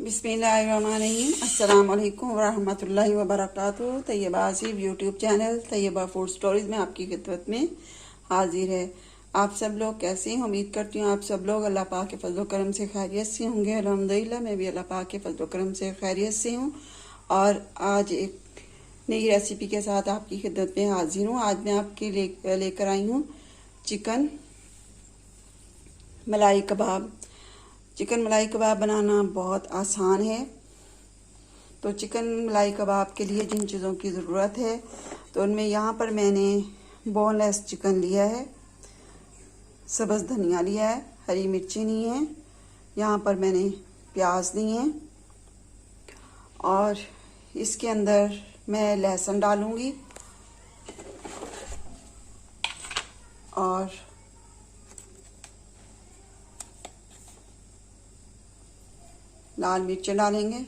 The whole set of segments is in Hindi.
बिस्मिल्लाहिर्रहमानिर्रहीम। अस्सलाम वालेकुम वरहमतुल्लाहि वबरकातुहू। Tayyaba Asif YouTube channel Tayyaba food stories में आपकी खिदमत में हाजिर है। आप सब लोग कैसे हैं? उम्मीद करती हूँ आप सब लोग अल्लाह पाक के फजल करम से खैरियत से होंगे। अल्हम्दुलिल्लाह मैं भी अल्लाह पाक के फजल करम से खैरियत से हूँ और आज एक नई रेसिपी के साथ आपकी खिदमत में हाजिर हूँ। आज मैं आपके लेकर आई हूँ चिकन मलाई कबाब। चिकन मलाई कबाब बनाना बहुत आसान है। तो चिकन मलाई कबाब के लिए जिन चीज़ों की ज़रूरत है तो उनमें यहाँ पर मैंने बोनलेस चिकन लिया है, सब्ज़ धनिया लिया है, हरी मिर्ची ली है, यहाँ पर मैंने प्याज ली हैं और इसके अंदर मैं लहसुन डालूँगी और लाल मिर्चें डालेंगे,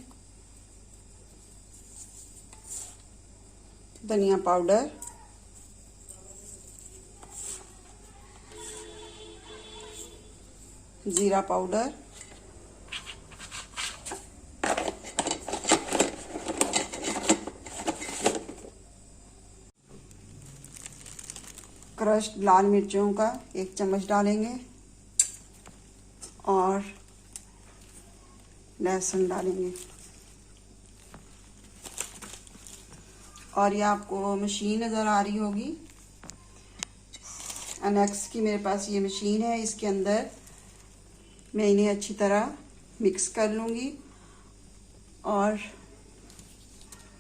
धनिया पाउडर, जीरा पाउडर, क्रश्ड लाल मिर्चों का 1 चम्मच डालेंगे और लहसुन डालेंगे। और ये आपको मशीन नज़र आ रही होगी, एनेक्स की मेरे पास ये मशीन है। इसके अंदर मैं इन्हें अच्छी तरह मिक्स कर लूँगी और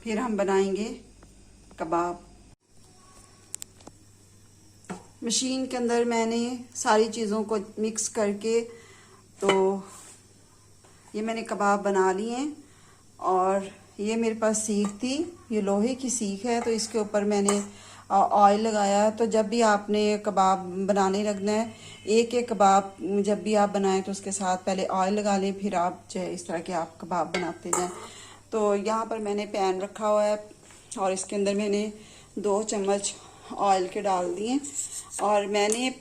फिर हम बनाएंगे कबाब। मशीन के अंदर मैंने सारी चीज़ों को मिक्स करके तो ये मैंने कबाब बना लिए हैं। और ये मेरे पास सीख थी, ये लोहे की सीख है, तो इसके ऊपर मैंने ऑयल लगाया। तो जब भी आपने कबाब बनाने लगना है, एक एक कबाब जब भी आप बनाएं तो उसके साथ पहले ऑयल लगा लें, फिर आप जो है इस तरह के आप कबाब बनाते जाएं। तो यहाँ पर मैंने पैन रखा हुआ है और इसके अंदर मैंने 2 चम्मच ऑयल के डाल दिए और मैंने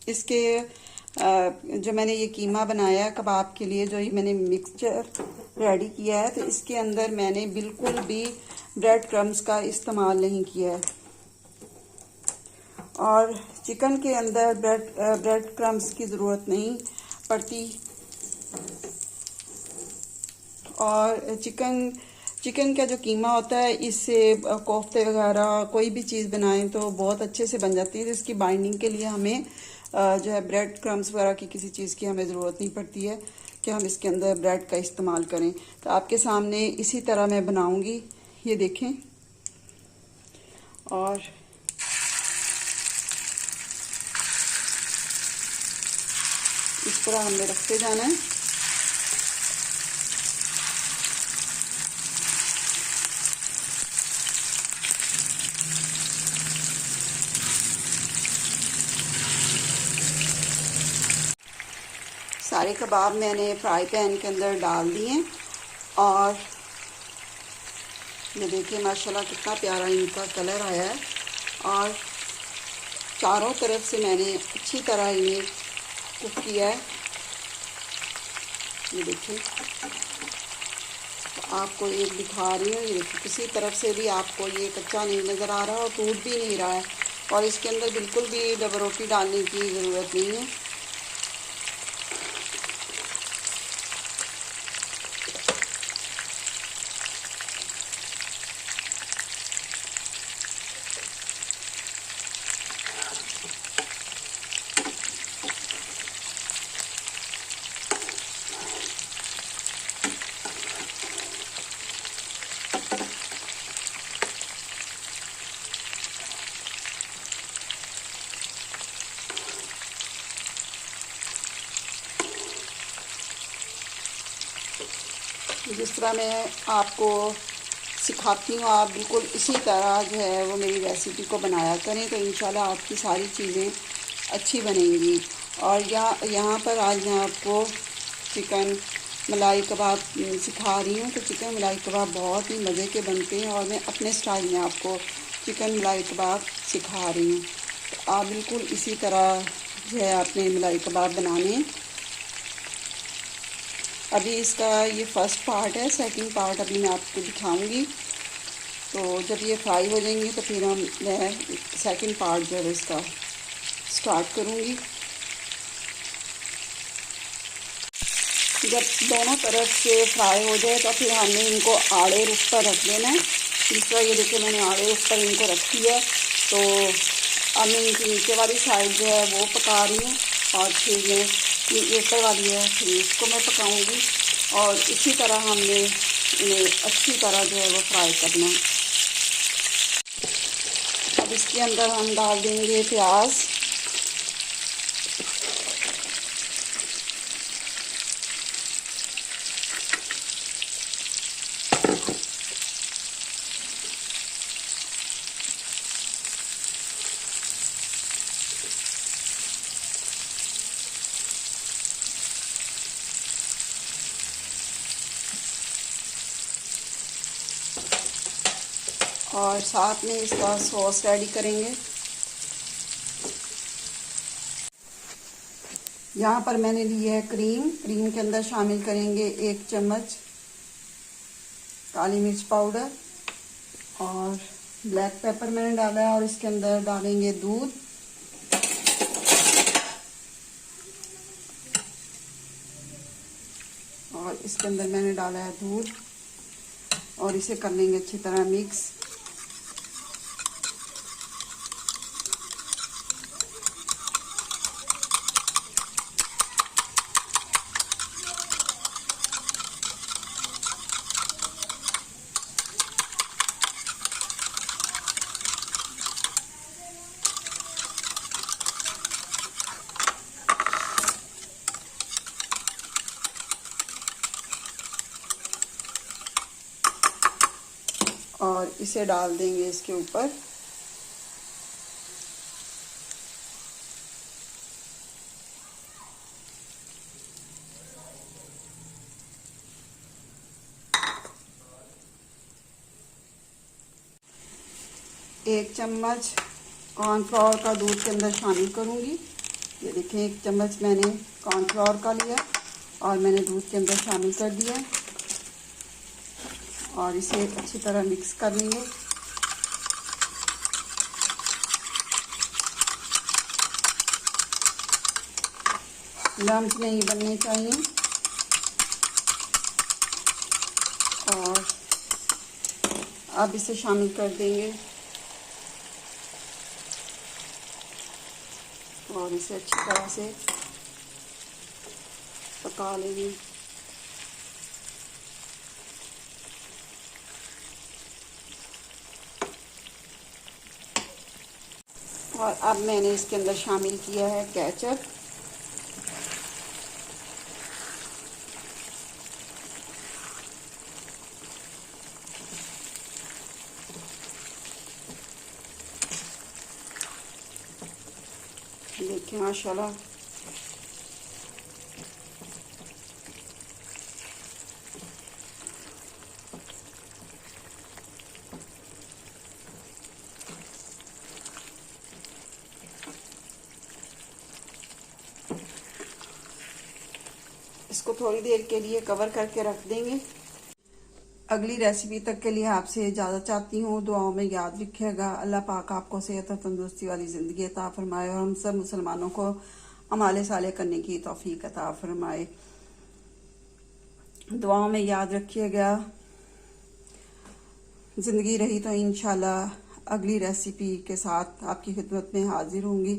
इसके जो मैंने ये कीमा बनाया कबाब के लिए, जो ये मैंने मिक्सचर रेडी किया है, तो इसके अंदर मैंने बिल्कुल भी ब्रेड क्रम्स का इस्तेमाल नहीं किया है। और चिकन के अंदर ब्रेड क्रम्स की ज़रूरत नहीं पड़ती। और चिकन का जो कीमा होता है, इससे कोफ्ते वगैरह कोई भी चीज़ बनाएं तो बहुत अच्छे से बन जाती है। तो इसकी बाइंडिंग के लिए हमें जो है ब्रेड क्रम्स वगैरह की किसी चीज़ की हमें ज़रूरत नहीं पड़ती है कि हम इसके अंदर ब्रेड का इस्तेमाल करें। तो आपके सामने इसी तरह मैं बनाऊंगी, ये देखें। और इस तरह हमने रखते जाना है। सारे कबाब मैंने फ्राई पैन के अंदर डाल दिए और ये देखिए माशाल्लाह कितना प्यारा इनका कलर आया है। और चारों तरफ से मैंने अच्छी तरह इन्हें कुक किया है, ये देखिए। तो आपको एक दिखा रही हूँ, ये देखिए किसी तरफ से भी आपको ये कच्चा नहीं नज़र आ रहा और टूट भी नहीं रहा है। और इसके अंदर बिल्कुल भी डबल रोटी डालने की ज़रूरत नहीं है। जिस तरह मैं आपको सिखाती हूँ, आप बिल्कुल इसी तरह जो है वो मेरी रेसिपी को बनाया करें, तो इंशाल्लाह आपकी सारी चीज़ें अच्छी बनेंगी। और यहाँ पर आज मैं आपको चिकन मलाई कबाब सिखा रही हूँ। तो चिकन मलाई कबाब बहुत ही मज़े के बनते हैं और मैं अपने स्टाइल में आपको चिकन मलाई कबाब सिखा रही हूँ। तो आप बिल्कुल इसी तरह जो है आपने मलाई कबाब बनाने। अभी इसका ये फर्स्ट पार्ट है, सेकंड पार्ट अभी मैं आपको दिखाऊंगी। तो जब ये फ्राई हो जाएंगे तो फिर मैं सेकंड पार्ट जो है इसका स्टार्ट करूंगी। जब दोनों तरफ से फ्राई हो जाए तो फिर हमें इनको आड़े रुख पर रख देना है। इस तरह ये देखिए मैंने आड़े रुख पर इनको रख दिया। तो अब मैं इनकी नीचे वाली साइड जो है वो पका रही हूँ और फिर मैं ये ऊपर वाली है फिर इसको मैं पकाऊंगी। और इसी तरह हमने इन्हें अच्छी तरह जो है वो फ्राई करना है। अब इसके अंदर हम डाल देंगे प्याज। और साथ में इसका सॉस रेडी करेंगे। यहाँ पर मैंने ली है क्रीम। क्रीम के अंदर शामिल करेंगे 1 चम्मच काली मिर्च पाउडर और ब्लैक पेपर मैंने डाला है। और इसके अंदर डालेंगे दूध और इसके अंदर मैंने डाला है दूध और इसे कर लेंगे अच्छी तरह मिक्स। और इसे डाल देंगे इसके ऊपर। एक चम्मच कॉर्नफ्लोर का दूध के अंदर शामिल करूंगी। ये देखें 1 चम्मच मैंने कॉर्नफ्लोर का लिया और मैंने दूध के अंदर शामिल कर दिया और इसे अच्छी तरह मिक्स कर लेंगे। लम्स नहीं बनने चाहिए। और अब इसे शामिल कर देंगे और इसे अच्छी तरह से पका लेंगे। और अब मैंने इसके अंदर शामिल किया है केचप। देखिए माशाल्लाह इसको थोड़ी देर के लिए कवर करके रख देंगे। अगली रेसिपी तक के लिए आपसे इजाज़त चाहती हूँ। दुआओं में याद रखिएगा। अल्लाह पाक आपको सेहत और तंदुरुस्ती वाली ज़िंदगी अता फरमाए और हम सब मुसलमानों को अमाले साले करने की तौफीक अता फरमाए। दुआओं में याद रखिएगा। ज़िंदगी रही तो इंशाल्लाह अगली रेसिपी के साथ आपकी खिदमत में हाजिर होंगी।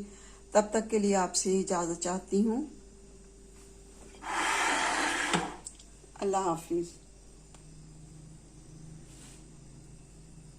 तब तक के लिए आपसे इजाज़त चाहती हूँ। अल्लाह हाफिज़।